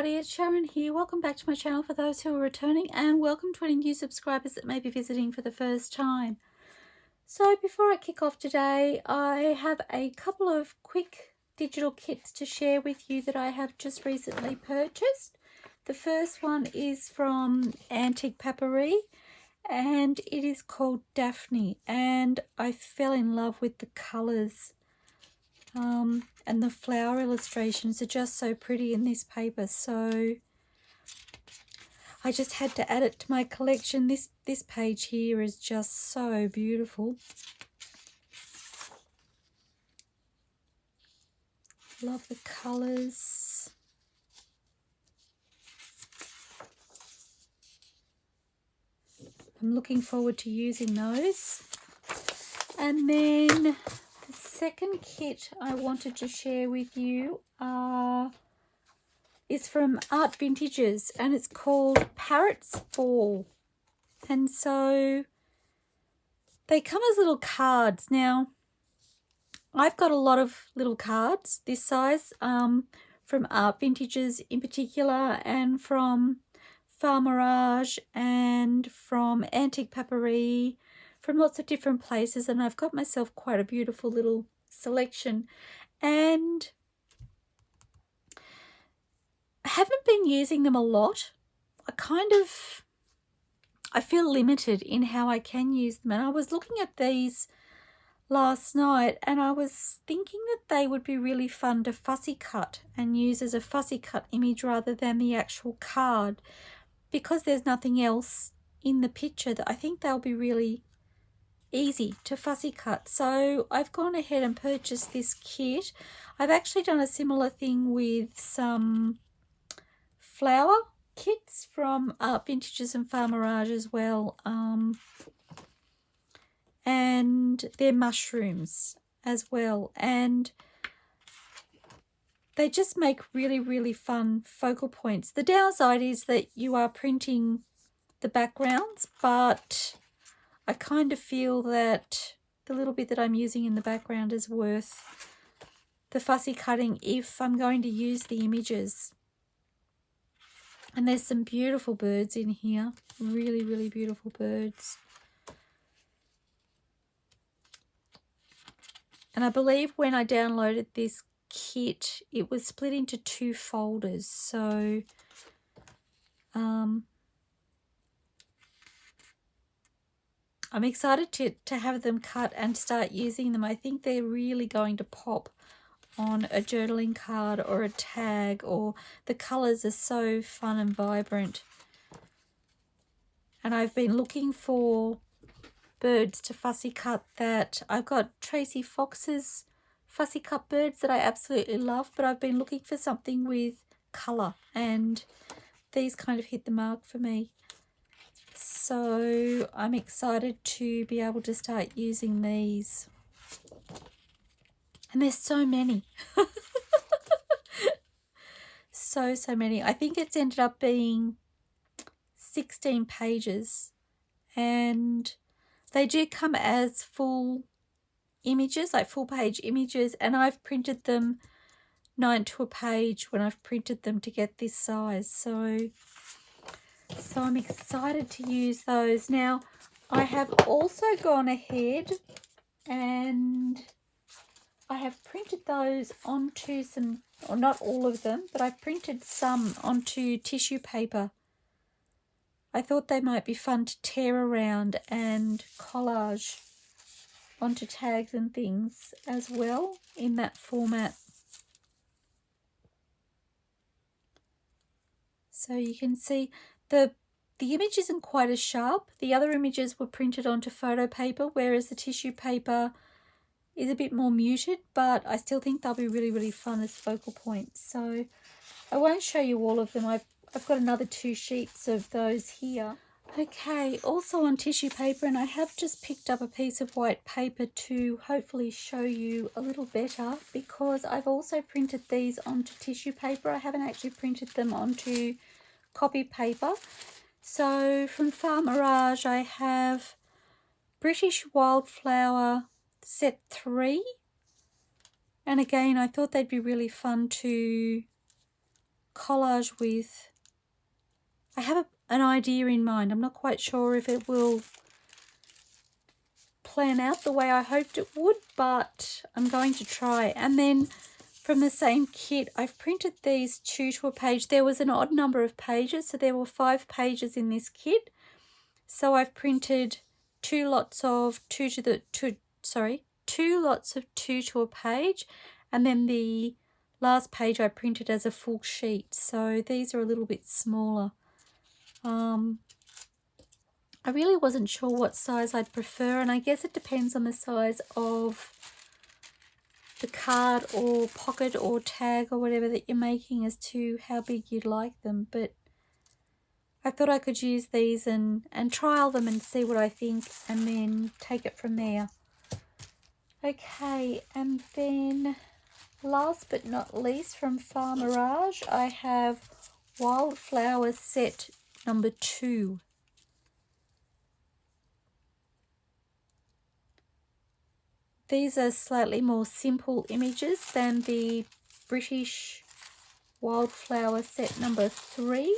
everybody, it's Sharon here. Welcome back to my channel for those who are returning, and welcome to any new subscribers that may be visiting for the first time. So before I kick off today, I have a couple of quick digital kits to share with you that I have just recently purchased. The first one is from AntiquePaperie and it is called Daphne, and I fell in love with the colours. And the flower illustrations are just so pretty in this paper, so I just had to add it to my collection. This page here is just so beautiful. Love the colours. I'm looking forward to using those. And then the second kit I wanted to share with you is from ArtVintages, and it's called Parrot's Ball. And so they come as little cards. Now, I've got a lot of little cards this size from ArtVintages in particular, and from FarMirage and from AntiquePaperie, from lots of different places, and I've got myself quite a beautiful little selection. And I haven't been using them a lot. I feel limited in how I can use them, and I was looking at these last night and I was thinking that they would be really fun to fussy cut and use as a fussy cut image rather than the actual card, because there's nothing else in the picture. That I think they'll be really easy to fussy cut. So I've gone ahead and purchased this kit. I've actually done a similar thing with some flower kits from ArtVintages and FarMirage as well, and they're mushrooms as well, and they just make really fun focal points. The downside is that you are printing the backgrounds, but I kind of feel that the little bit that I'm using in the background is worth the fussy cutting if I'm going to use the images. And there's some beautiful birds in here, really beautiful birds. And I believe when I downloaded this kit, it was split into 2 folders, so I'm excited to have them cut and start using them. I think they're really going to pop on a journaling card or a tag, or the colours are so fun and vibrant. And I've been looking for birds to fussy cut that I've got Tracie Fox's fussy cut birds that I absolutely love, but I've been looking for something with colour, and these kind of hit the mark for me. So I'm excited to be able to start using these. And there's so many. so many. I think it's ended up being 16 pages, and they do come as full images, like full page images, and I've printed them 9 to a page when I've printed them to get this size. So I'm excited to use those. Now, I have also gone ahead and I have printed those onto some, or not all of them, but I've printed some onto tissue paper. I thought they might be fun to tear around and collage onto tags and things as well in that format. So you can see the image isn't quite as sharp. The other images were printed onto photo paper, whereas the tissue paper is a bit more muted, but I still think they'll be really fun as focal points. So I won't show you all of them. I've got another 2 sheets of those here. Okay, also on tissue paper, and I have just picked up a piece of white paper to hopefully show you a little better, because I've also printed these onto tissue paper. I haven't actually printed them onto copy paper. So from FarMirage, I have British Wildflower set 3, and again I thought they'd be really fun to collage with, I have an idea in mind. I'm not quite sure if it will plan out the way I hoped it would, but I'm going to try. And then from the same kit, I've printed these 2 to a page. There was an odd number of pages, so there were 5 pages in this kit. So I've printed 2 lots of 2 to a page, and then the last page I printed as a full sheet. So these are a little bit smaller. I really wasn't sure what size I'd prefer, and I guess it depends on the size of the card or pocket or tag or whatever that you're making as to how big you'd like them. But I thought I could use these and trial them and see what I think, and then take it from there. Okay, and then last but not least, from FarMirage, I have Wildflower Set number 2. These are slightly more simple images than the British Wildflower Set number 3.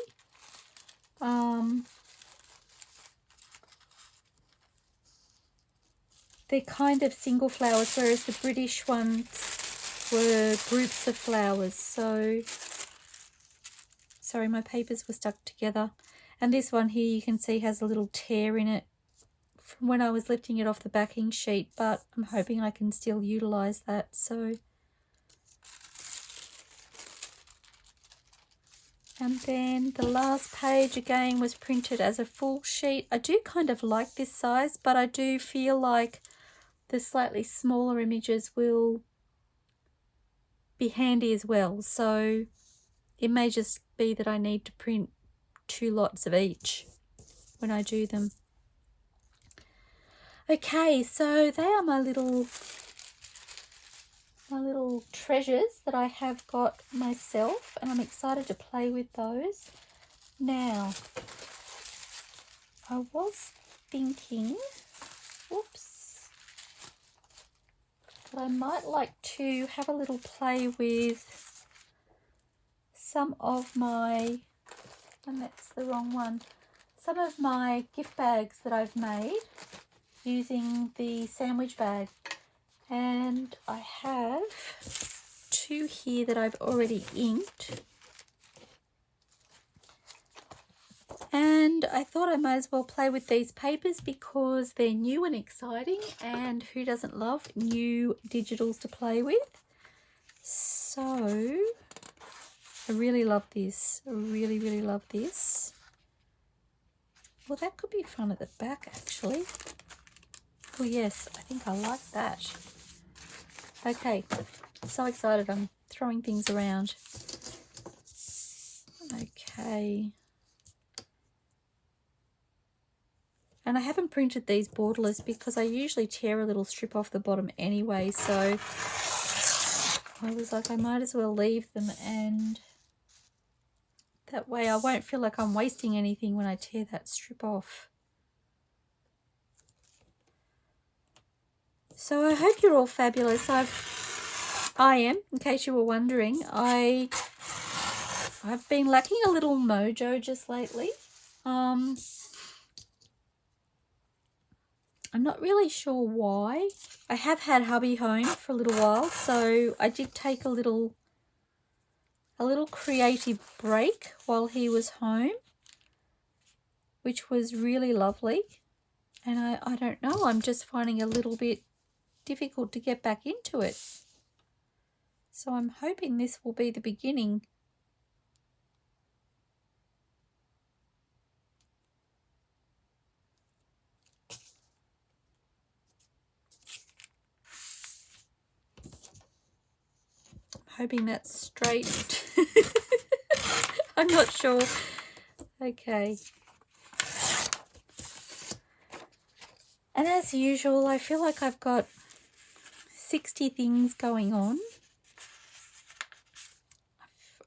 They're kind of single flowers, whereas the British ones were groups of flowers. So, sorry, my papers were stuck together. And this one here you can see has a little tear in it from when I was lifting it off the backing sheet, but I'm hoping I can still utilize that. So, and then the last page again was printed as a full sheet. I do kind of like this size, but I do feel like the slightly smaller images will be handy as well. So it may just be that I need to print 2 lots of each when I do them. Okay, so they are my little treasures that I have got myself, and I'm excited to play with those. Now, I was thinking, whoops, that I might like to have a little play with some of my, and that's the wrong one, some of my gift bags that I've made using the sandwich bag. And I have 2 here that I've already inked. And I thought I might as well play with these papers because they're new and exciting, and who doesn't love new digitals to play with? So I really love this. I really, really love this. Well, that could be fun at the back actually. Oh yes, I think I like that. Okay, I'm so excited. I'm throwing things around. Okay. And I haven't printed these borderless because I usually tear a little strip off the bottom anyway. So I was like, I might as well leave them, and that way I won't feel like I'm wasting anything when I tear that strip off. So I hope you're all fabulous. I am, in case you were wondering. I've been lacking a little mojo just lately. I'm not really sure why. I have had hubby home for a little while, so I did take a little creative break while he was home, which was really lovely. And I don't know, I'm just finding a little bit difficult to get back into it. So I'm hoping this will be the beginning. I'm hoping that's straight. I'm not sure. Okay. And as usual, I feel like I've got 60 things going on.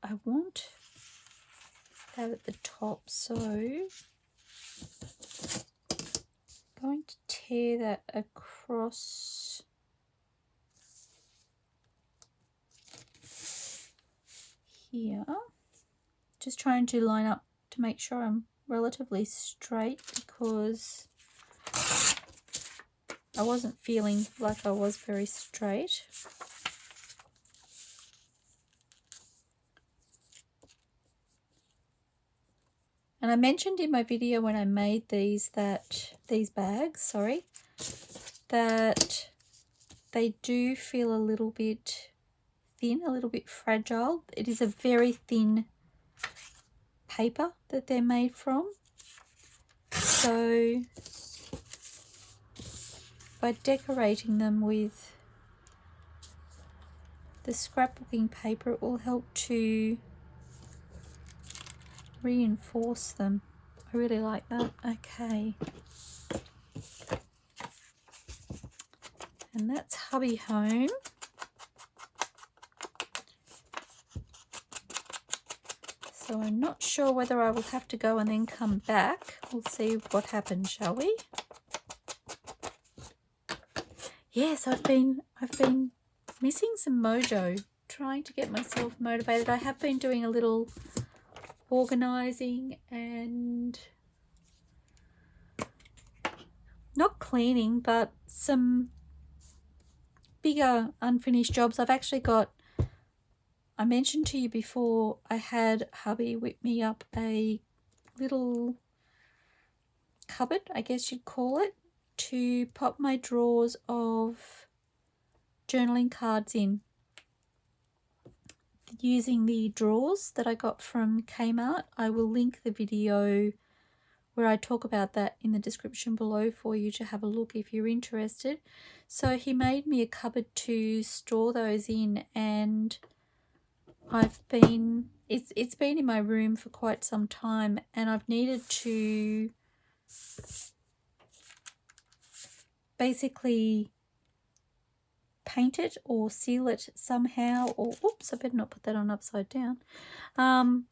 I want that at the top, so I'm going to tear that across here. just trying to line up to make sure I'm relatively straight, because I wasn't feeling like I was very straight. And I mentioned in my video when I made these bags, that they do feel a little bit thin, a little bit fragile. It is a very thin paper that they're made from. So by decorating them with the scrapbooking paper, it will help to reinforce them. I really like that. Okay. And that's hubby home. So I'm not sure whether I will have to go and then come back. We'll see what happens, shall we? Yes, I've been missing some mojo, trying to get myself motivated. I have been doing a little organising and not cleaning, but some bigger unfinished jobs. I've actually got, I mentioned to you before, I had hubby whip me up a little cupboard, I guess you'd call it, to pop my drawers of journaling cards in, using the drawers that I got from Kmart. I will link the video where I talk about that in the description below for you to have a look if you're interested. So he made me a cupboard to store those in, and it's been in my room for quite some time, and I've needed to basically paint it or seal it somehow, or oops, I better not put that on upside down. I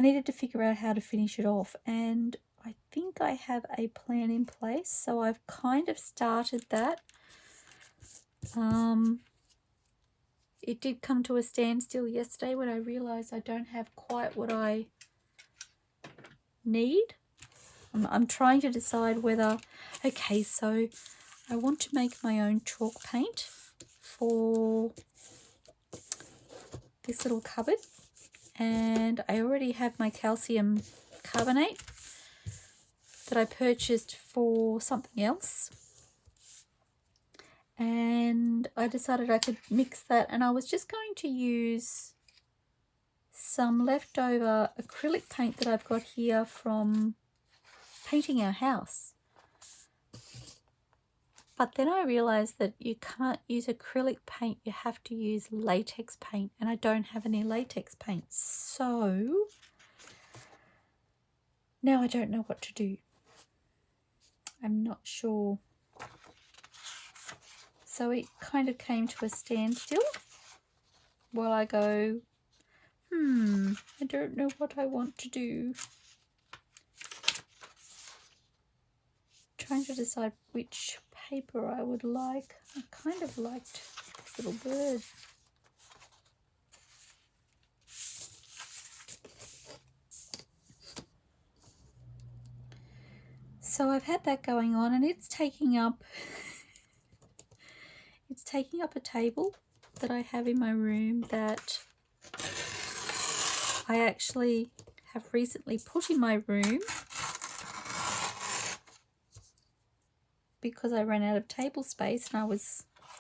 needed to figure out how to finish it off, and I think I have a plan in place, so I've kind of started that. It did come to a standstill yesterday when I realised I don't have quite what I need. I'm trying to decide whether, okay, so I want to make my own chalk paint for this little cupboard, and I already have my calcium carbonate that I purchased for something else, and I decided I could mix that, and I was just going to use some leftover acrylic paint that I've got here from painting our house. But then I realised that you can't use acrylic paint, you have to use latex paint, and I don't have any latex paint. So now I don't know what to do. I'm not sure. So it kind of came to a standstill while I go, I don't know what I want to do. Trying to decide which paper I would like. I kind of liked this little bird. So I've had that going on, and it's taking up a table that I have in my room that I actually have recently put in my room because I ran out of table space, and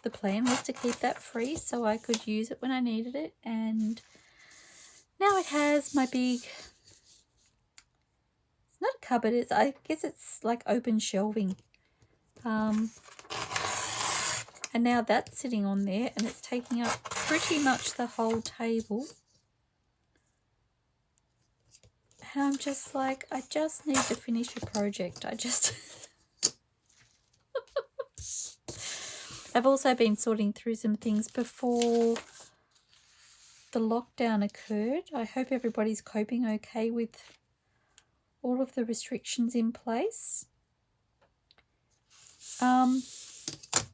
the plan was to keep that free so I could use it when I needed it. And now it has my big, it's not a cupboard, I guess it's like open shelving, and now that's sitting on there, and it's taking up pretty much the whole table. And I'm just like, I just need to finish a project. I've also been sorting through some things before the lockdown occurred. I hope everybody's coping okay with all of the restrictions in place.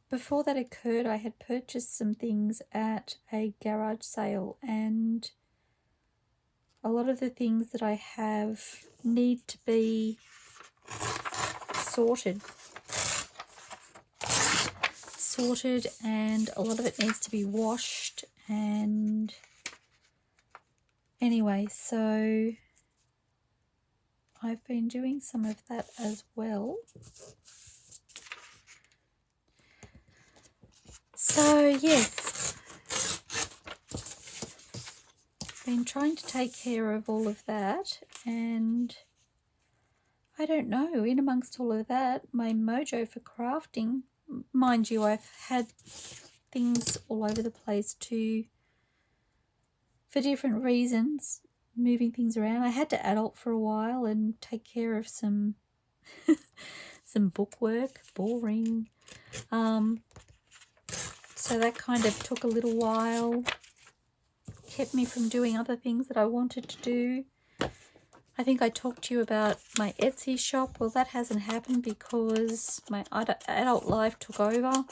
Before that occurred, I had purchased some things at a garage sale, and a lot of the things that I have need to be sorted, and a lot of it needs to be washed. And anyway, so I've been doing some of that as well. So yes, been trying to take care of all of that, and I don't know, in amongst all of that, my mojo for crafting, mind you, I've had things all over the place too, for different reasons, moving things around. I had to adult for a while and take care of some some bookwork, boring. So that kind of took a little while, kept me from doing other things that I wanted to do. I think I talked to you about my Etsy shop. Well, that hasn't happened because my adult life took over.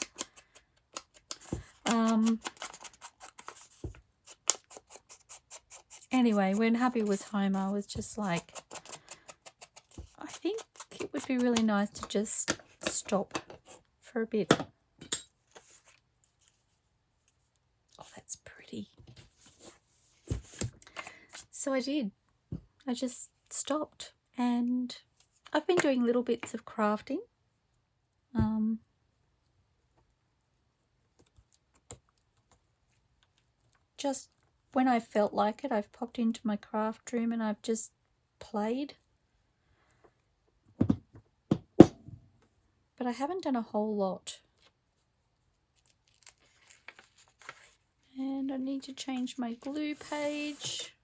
Anyway, when hubby was home, I was just like, I think it would be really nice to just stop for a bit. Oh, that's pretty. So I did. I just stopped, and I've been doing little bits of crafting. Just when I felt like it, I've popped into my craft room and I've just played. But I haven't done a whole lot. And I need to change my glue page.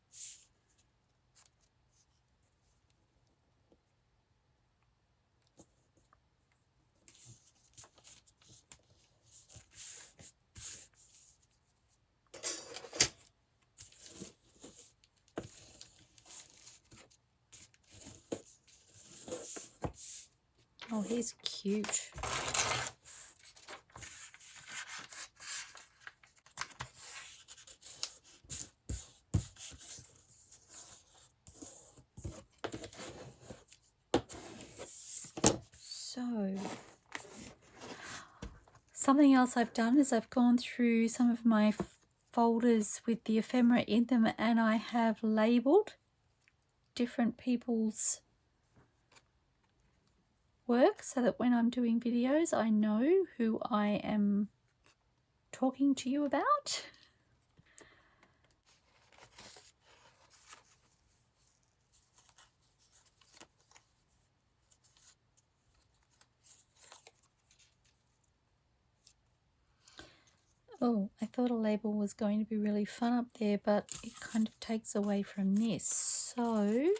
Oh, he's cute. So, something else I've done is I've gone through some of my folders with the ephemera in them, and I have labelled different people's work so that when I'm doing videos I know who I am talking to you about. Oh, I thought a label was going to be really fun up there, but it kind of takes away from this. So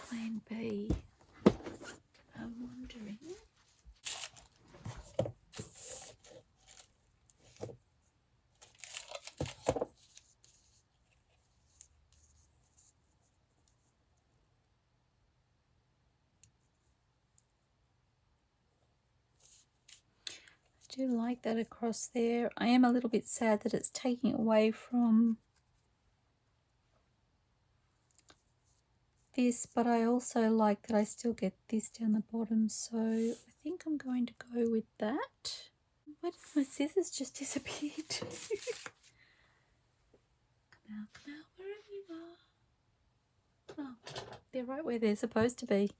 plan B, I'm wondering. I do like that across there. I am a little bit sad that it's taking away from this, but I also like that I still get this down the bottom, so I think I'm going to go with that. Where did my scissors just disappeared? Come out, wherever you are. Oh, they're right where they're supposed to be.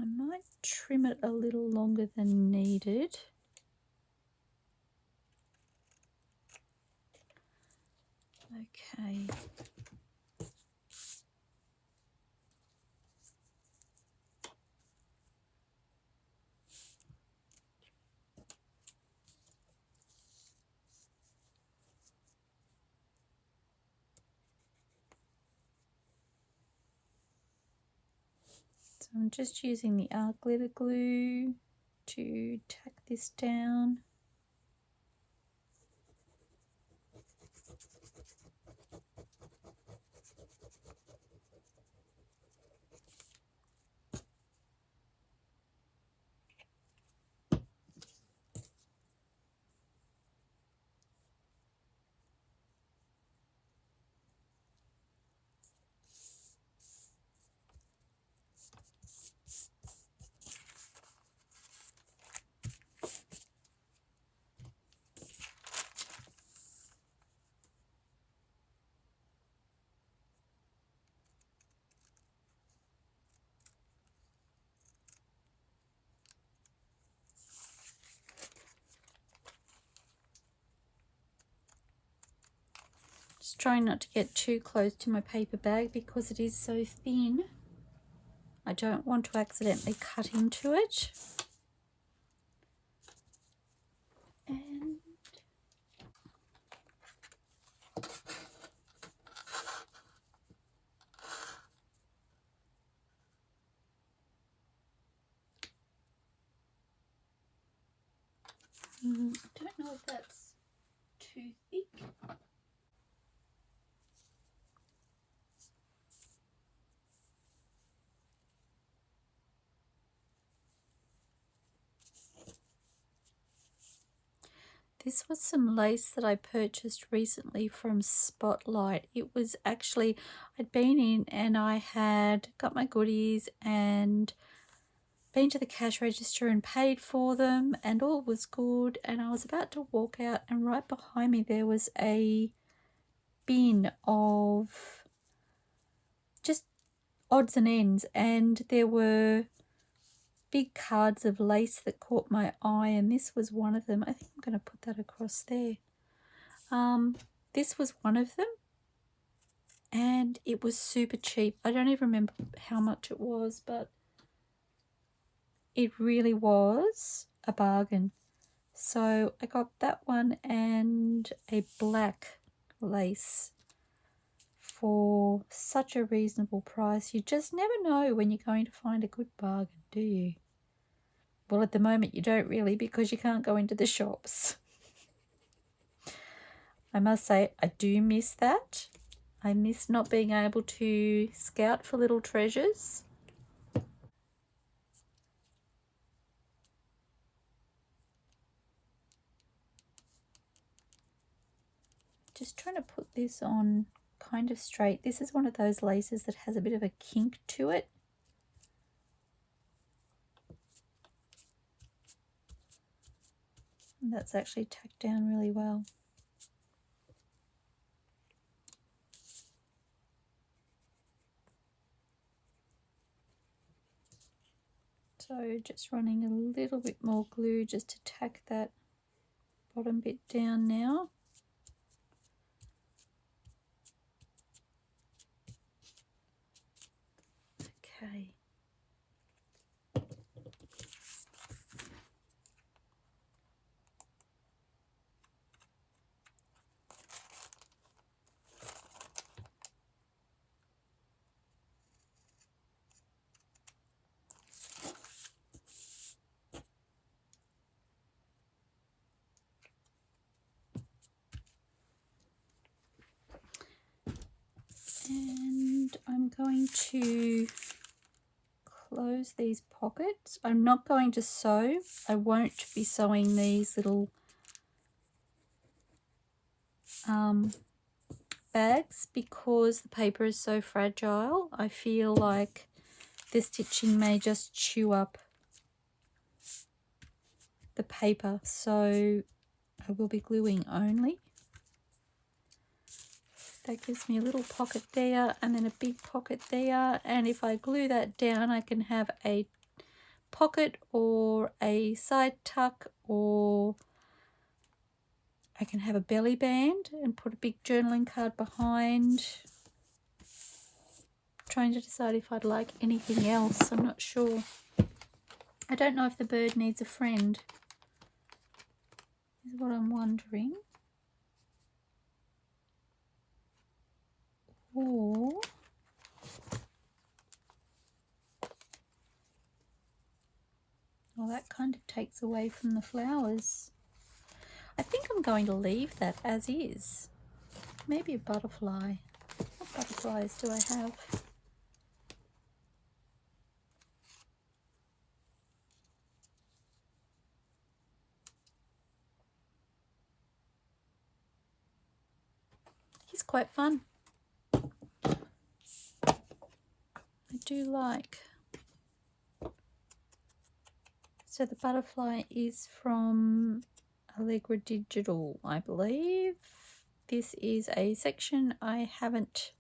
I might trim it a little longer than needed. Okay. So I'm just using the art glitter glue to tack this down. Just trying not to get too close to my paper bag because it is so thin. I don't want to accidentally cut into it. And I don't know if that's too thick. This was some lace that I purchased recently from Spotlight. It was actually, I'd been in and I had got my goodies and been to the cash register and paid for them and all was good, and I was about to walk out and right behind me there was a bin of just odds and ends, and there were big cards of lace that caught my eye, and this was one of them. I think I'm going to put that across there. This was one of them, and it was super cheap. I don't even remember how much it was, but it really was a bargain. So I got that one and a black lace for such a reasonable price. You just never know when you're going to find a good bargain, do you? Well, at the moment you don't really, because you can't go into the shops. I must say I do miss that. I miss not being able to scout for little treasures. Just trying to put this on kind of straight. This is one of those laces that has a bit of a kink to it. And that's actually tacked down really well. So just running a little bit more glue just to tack that bottom bit down now. Okay. And I'm going to close these pockets. I'm not going to sew. I won't be sewing these little bags because the paper is so fragile. I feel like the stitching may just chew up the paper, so I will be gluing only. That gives me a little pocket there and then a big pocket there, and if I glue that down I can have a pocket or a side tuck, or I can have a belly band and put a big journaling card behind. Trying to decide if I'd like anything else. I'm not sure. I don't know if the bird needs a friend, is what I'm wondering. Or well, that kind of takes away from the flowers. I think I'm going to leave that as is. Maybe a butterfly. What butterflies do I have? He's quite fun. I do like. So the butterfly is from Allegradigital, I believe. This is a section I haven't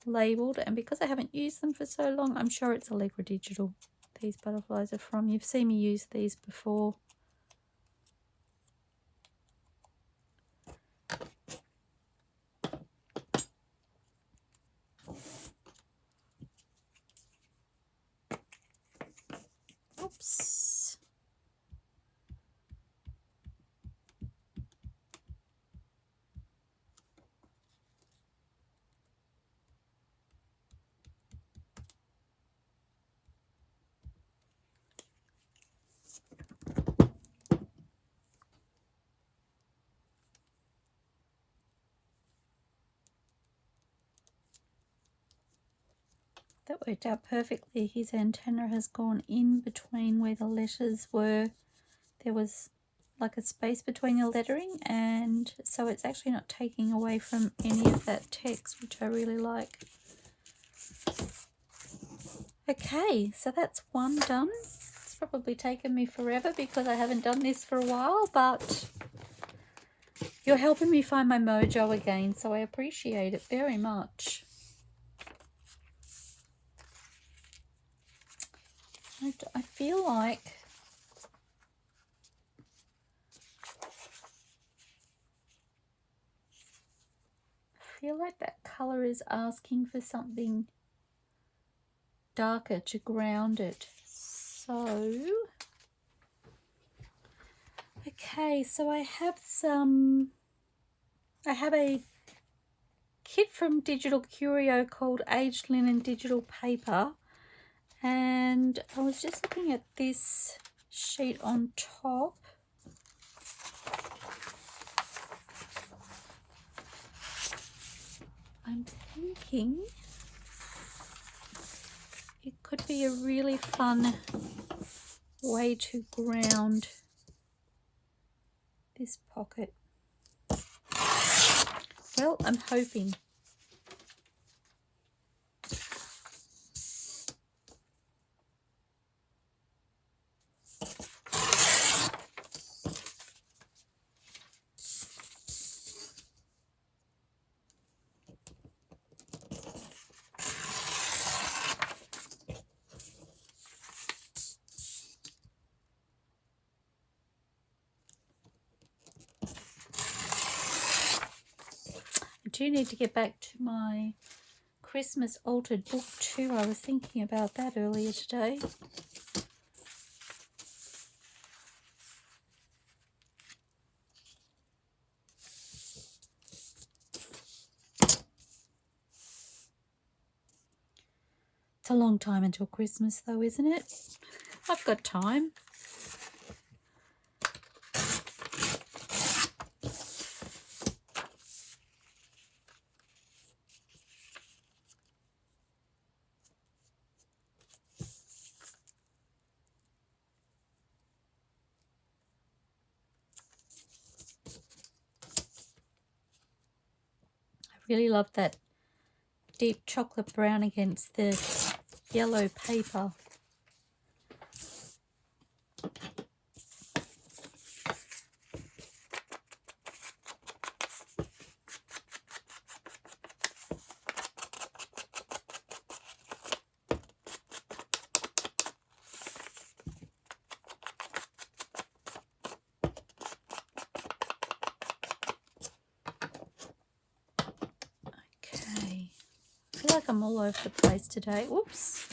labelled, and because I haven't used them for so long, I'm sure it's Allegradigital. These butterflies are from. You've seen me use these before. Oops. That worked out perfectly. His antenna has gone in between where the letters were. There was like a space between the lettering, and so it's actually not taking away from any of that text, which I really like. Okay, so that's one done. It's probably taken me forever because I haven't done this for a while, but you're helping me find my mojo again, so I appreciate it very much. I feel like that colour is asking for something darker to ground it. So, okay, so I have a kit from DigitalCurio called Aged Linen Digital Paper, and I was just looking at this sheet on top. I'm thinking it could be a really fun way to ground this pocket. Well, I'm hoping. I do need to get back to my Christmas altered book too. I was thinking about that earlier today. It's a long time until Christmas though, isn't it? I've got time. I really love that deep chocolate brown against the yellow paper. I feel like I'm all over the place today. Oops.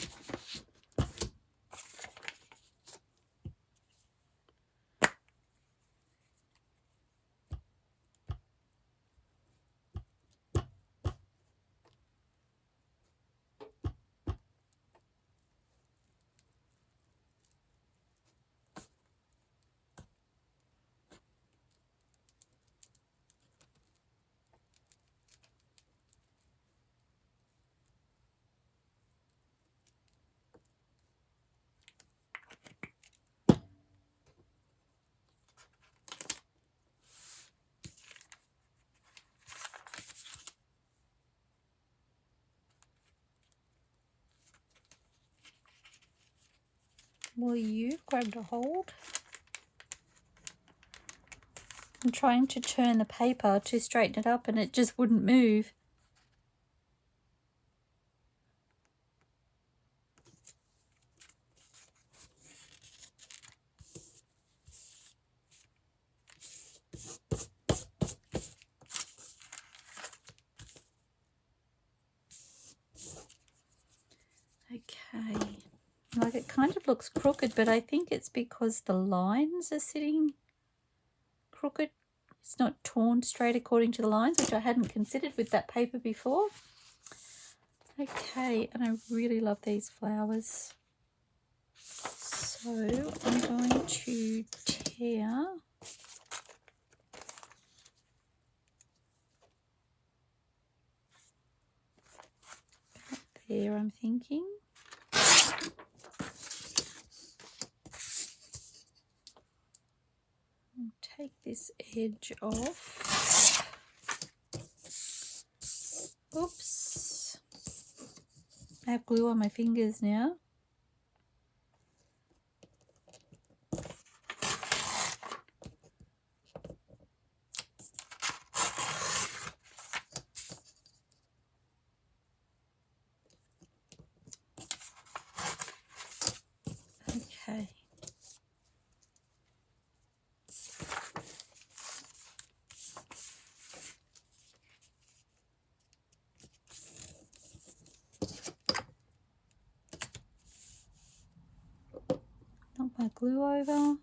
Well, you grabbed a hold. I'm trying to turn the paper to straighten it up and it just wouldn't move. Okay, like it kind of looks crooked, but I think it's because the lines are sitting crooked. It's not torn straight according to the lines, which I hadn't considered with that paper before. Okay, and I really love these flowers. So I'm going to tear there, I'm thinking. I'll take this edge off. Oops. I have glue on my fingers now. Okay. Knock my glue over.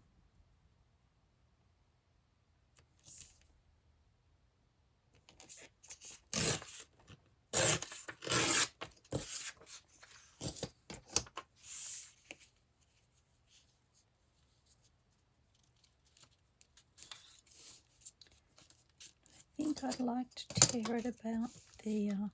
I think I'd like to tear it about there.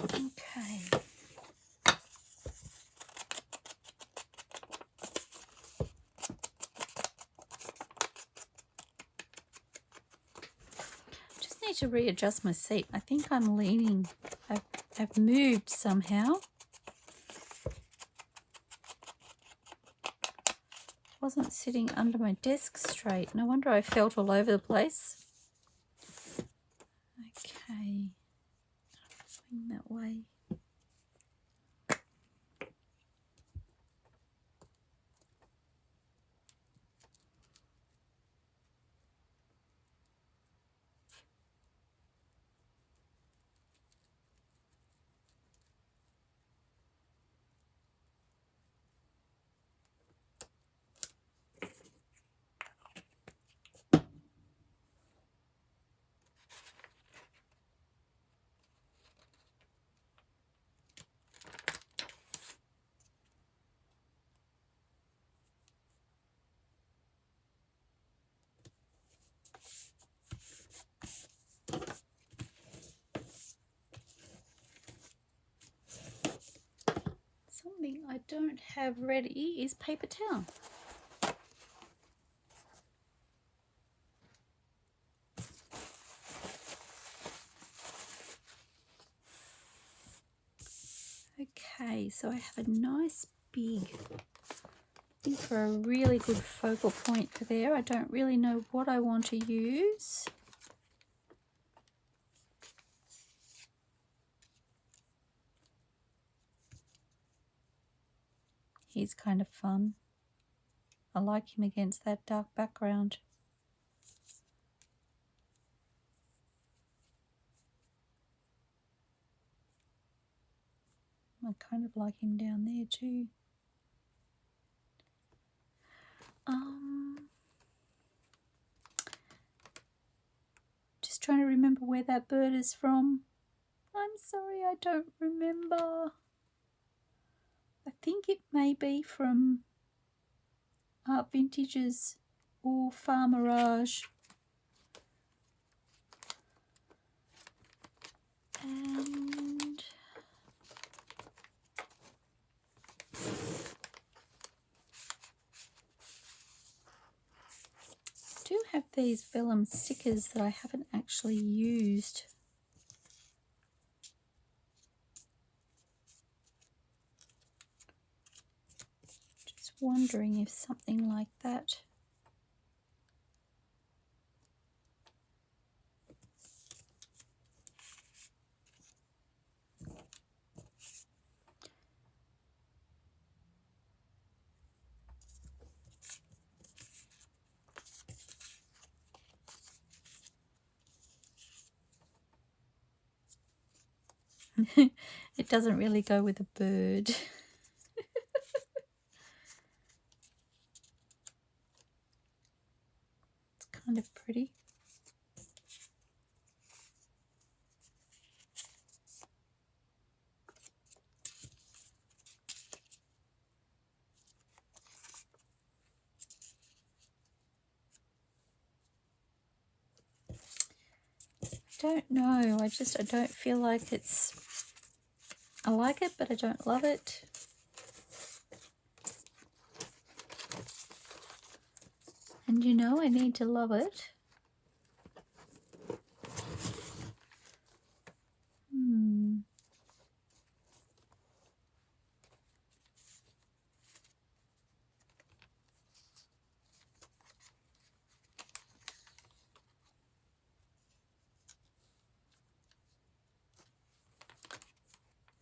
Okay. Just need to readjust my seat. I think I'm leaning. I've moved somehow. Wasn't sitting under my desk straight. No wonder I felt all over the place. Okay. Swing that way. Something I don't have ready is paper towel. Okay, so I have a nice big, looking for a really good focal point for there. I don't really know what I want to use. He's kind of fun. I like him against that dark background. I kind of like him down there too. Just trying to remember where that bird is from. I'm sorry, I don't remember. I think it may be from ArtVintages or FarMirage. And I do have these vellum stickers that I haven't actually used. Just wondering if something like that It doesn't really go with a bird. It's kind of pretty. Don't know, I don't feel like it's, I like it but I don't love it. And you know I need to love it.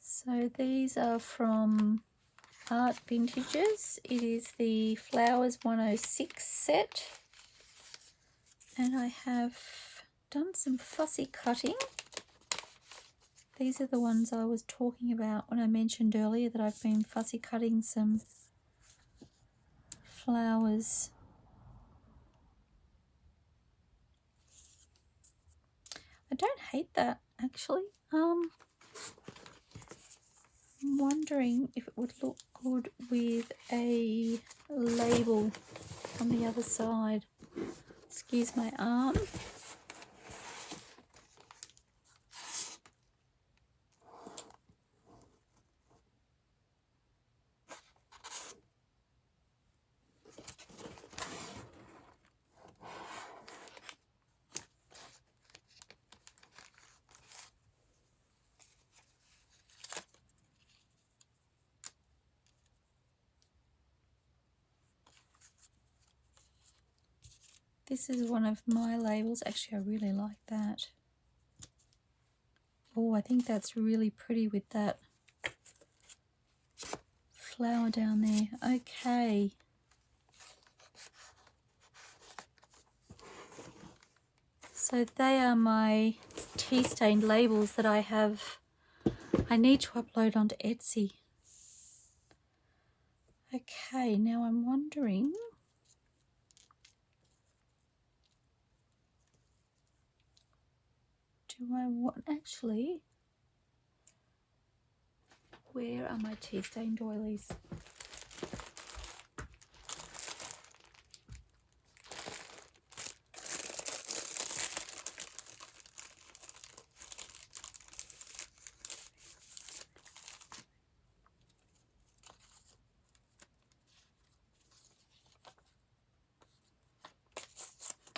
So these are from ArtVintages. It is the Flowers 106 set. And I have done some fussy cutting. These are the ones I was talking about when I mentioned earlier that I've been fussy cutting some flowers. I don't hate that actually. I'm wondering if it would look good with a label on the other side. Excuse my arm. This is one of my labels. Actually, I really like that. Oh, I think that's really pretty with that flower down there. Okay. So they are my tea stained labels that I need to upload onto Etsy. Okay, now I'm wondering, do I want, actually, where are my tea stain doilies?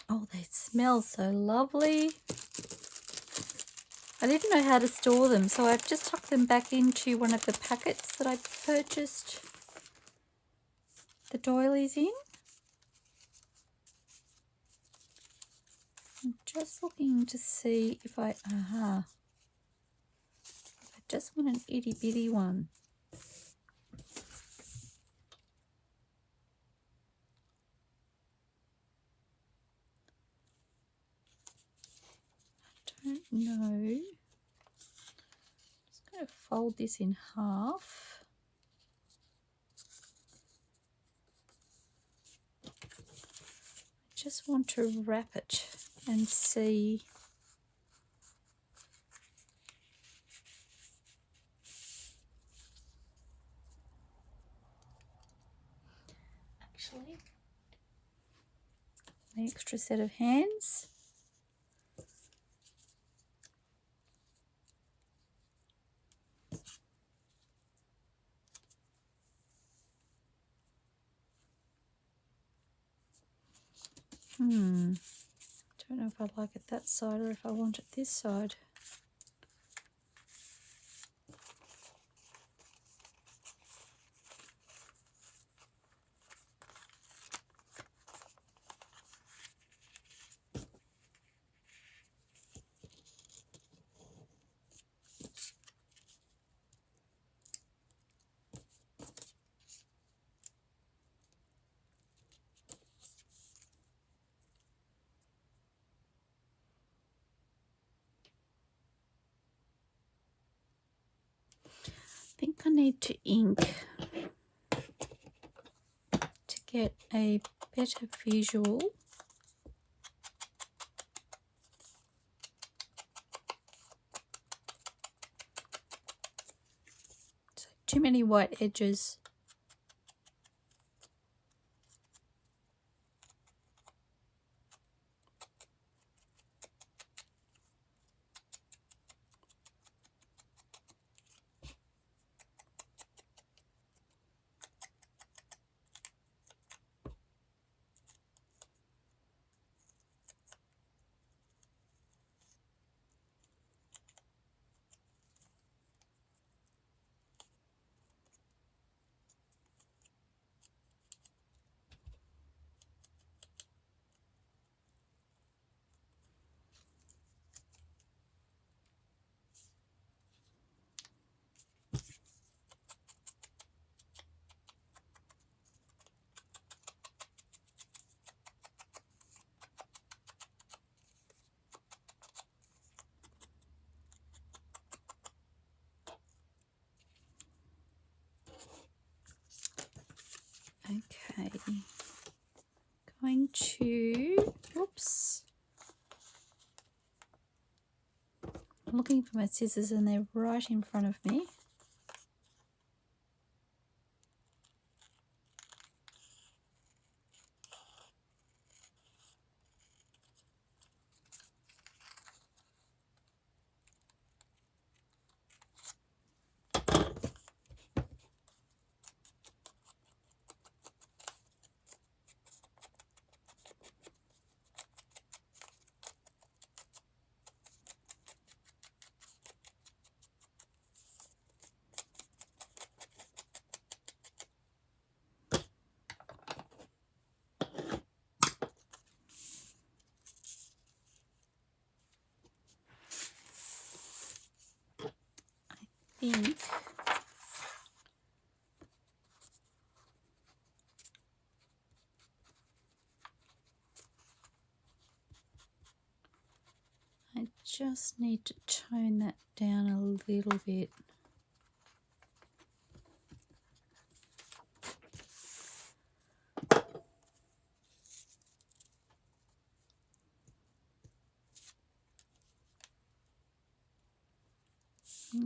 Oh, they smell so lovely. I didn't know how to store them, so I've just tucked them back into one of the packets that I purchased the doilies in. I'm just looking to see if I just want an itty bitty one. I don't know. Just going to fold this in half. I just want to wrap it and see. Actually, an extra set of hands. Don't know if I like it that side or if I want it this side. think I need to ink to get a better visual. So too many white edges. Okay, going to, oops, I'm looking for my scissors and they're right in front of me. Think I just need to tone that down a little bit.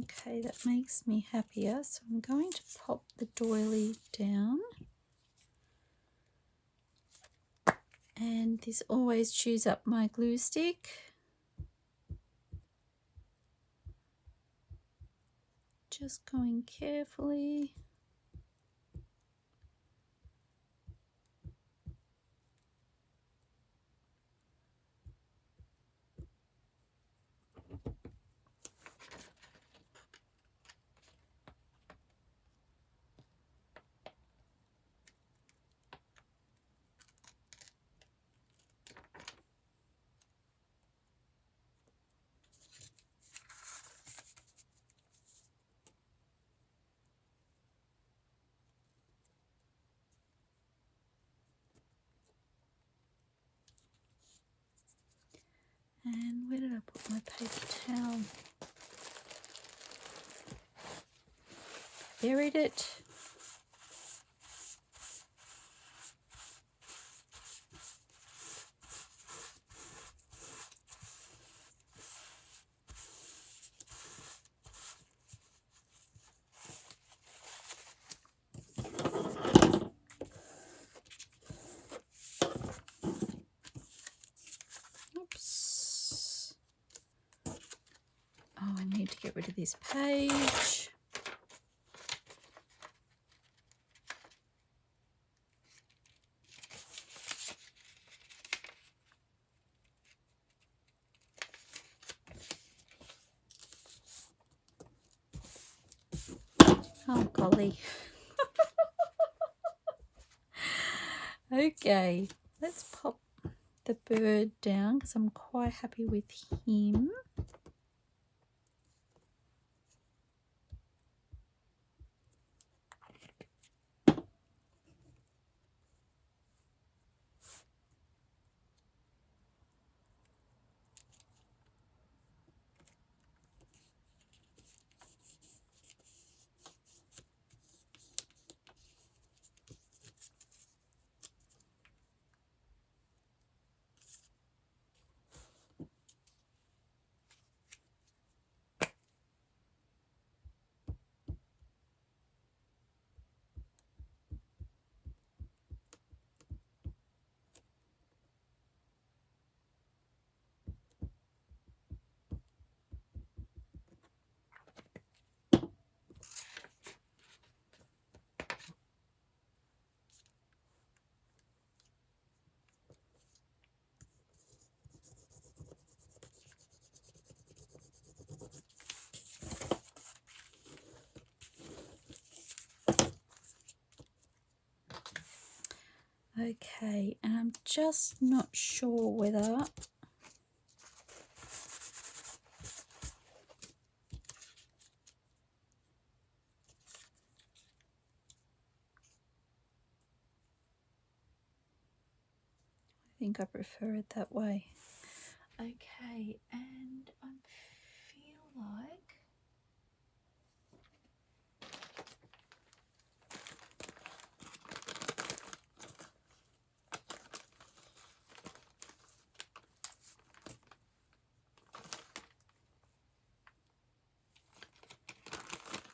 Okay, that makes me happier. So I'm going to pop the doily down. And this always chews up my glue stick. Just going carefully. And where did I put my paper towel? Buried it. Oops. Oh, I need to get rid of this page. Oh, golly. Okay, let's pop the bird down because I'm quite happy with him. Okay, and I'm just not sure whether I think I prefer it that way. Okay, and I feel like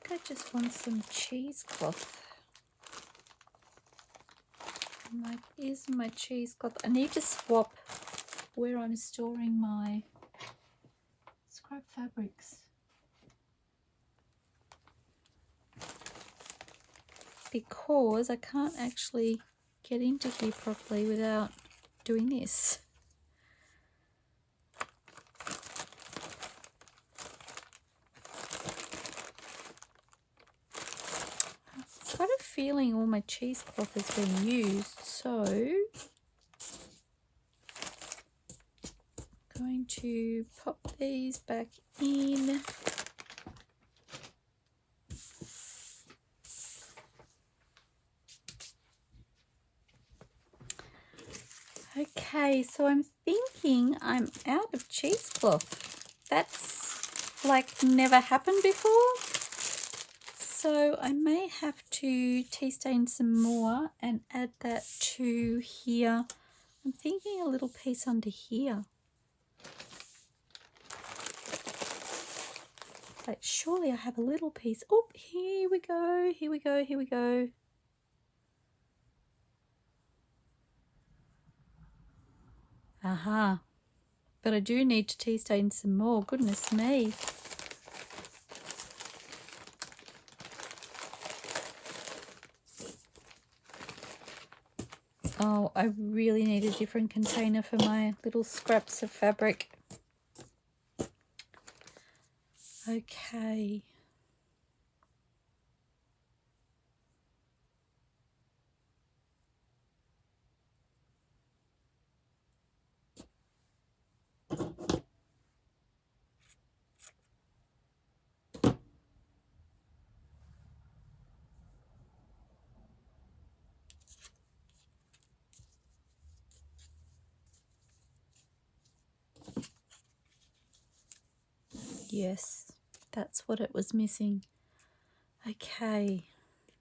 I just want some cheesecloth. Here's my cheesecloth. I need to swap where I'm storing my scrap fabrics, because I can't actually get into here properly without doing this. I've got a feeling all my cheesecloth has been used, so I'm going to pop these back in. Okay, so I'm thinking I'm out of cheesecloth. That's like never happened before. So I may have to tea stain some more and add that to here. I'm thinking a little piece under here. Like, surely I have a little piece. Oh, here we go, here we go, here we go. Aha. But I do need to tea stain some more. Goodness me. Oh, I really need a different container for my little scraps of fabric. Okay. Yes, that's what it was missing. Okay,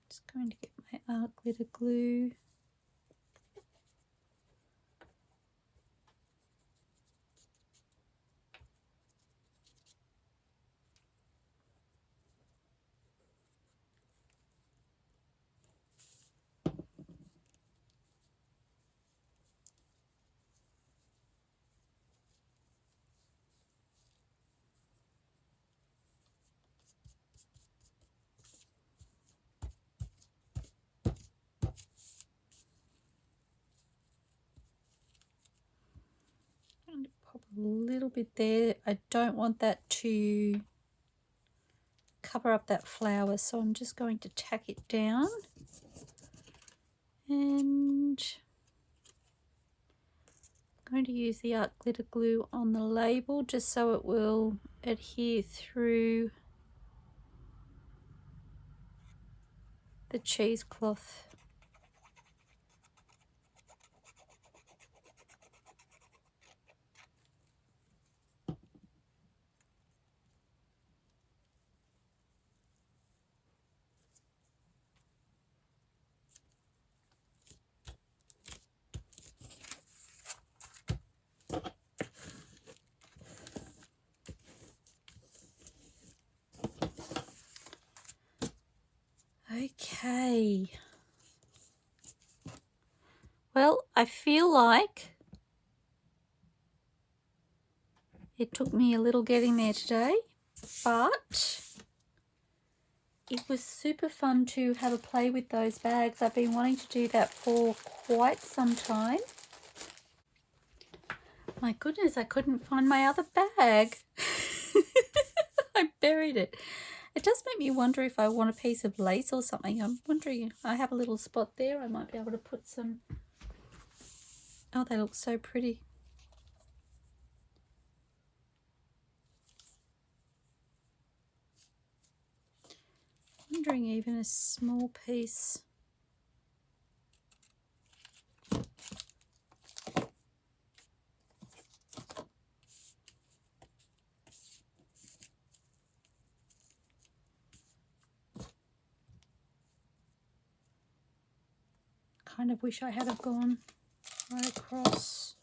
just going to get my art glitter glue. Pop a little bit there. I don't want that to cover up that flower, so I'm just going to tack it down. And I'm going to use the art glitter glue on the label just so it will adhere through the cheesecloth. Okay. Well, I feel like it took me a little getting there today, but it was super fun to have a play with those bags. I've been wanting to do that for quite some time. My goodness, I couldn't find my other bag. I buried it. It does make me wonder if I want a piece of lace or something. I'm wondering, I have a little spot there. I might be able to put some Oh, they look so pretty. Wondering even a small piece. Kind of wish I had have gone right across.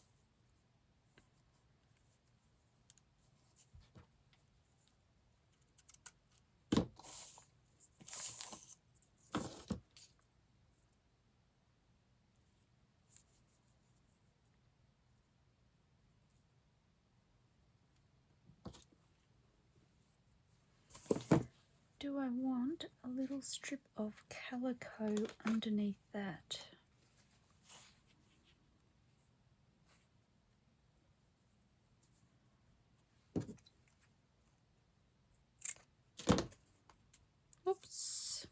Do I want a little strip of calico underneath that? Oops.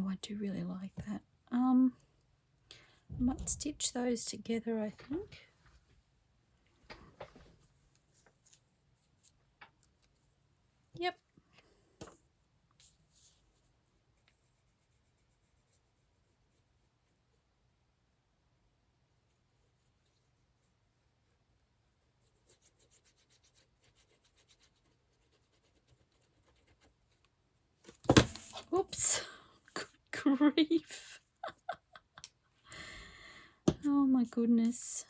Oh, I do really like that. I might stitch those together, I think. Yep. Oops. Good grief. Oh my goodness.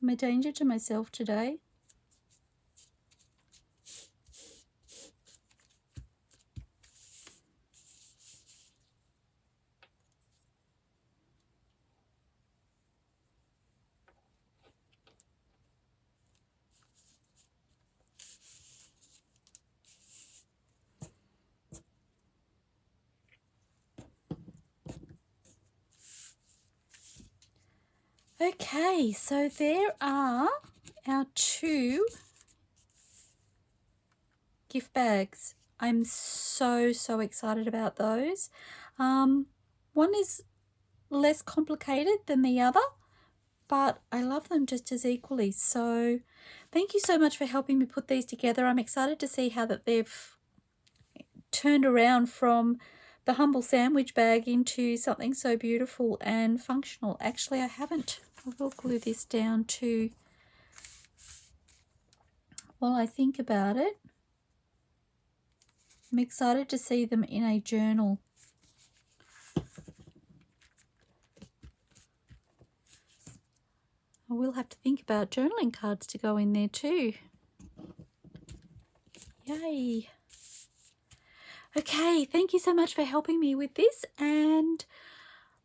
I'm a danger to myself today. Okay, so there are our 2 gift bags. I'm so excited about those. One is less complicated than the other, but I love them just as equally. So thank you so much for helping me put these together. I'm excited to see how that they've turned around from the humble sandwich bag into something so beautiful and functional. Actually, I will glue this down too while I think about it. I'm excited to see them in a journal. I will have to think about journaling cards to go in there too. Yay. Okay, thank you so much for helping me with this, and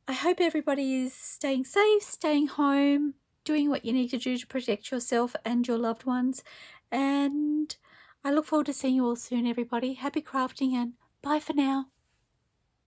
I hope everybody is staying safe, staying home, doing what you need to do to protect yourself and your loved ones. And I look forward to seeing you all soon, everybody. Happy crafting and bye for now.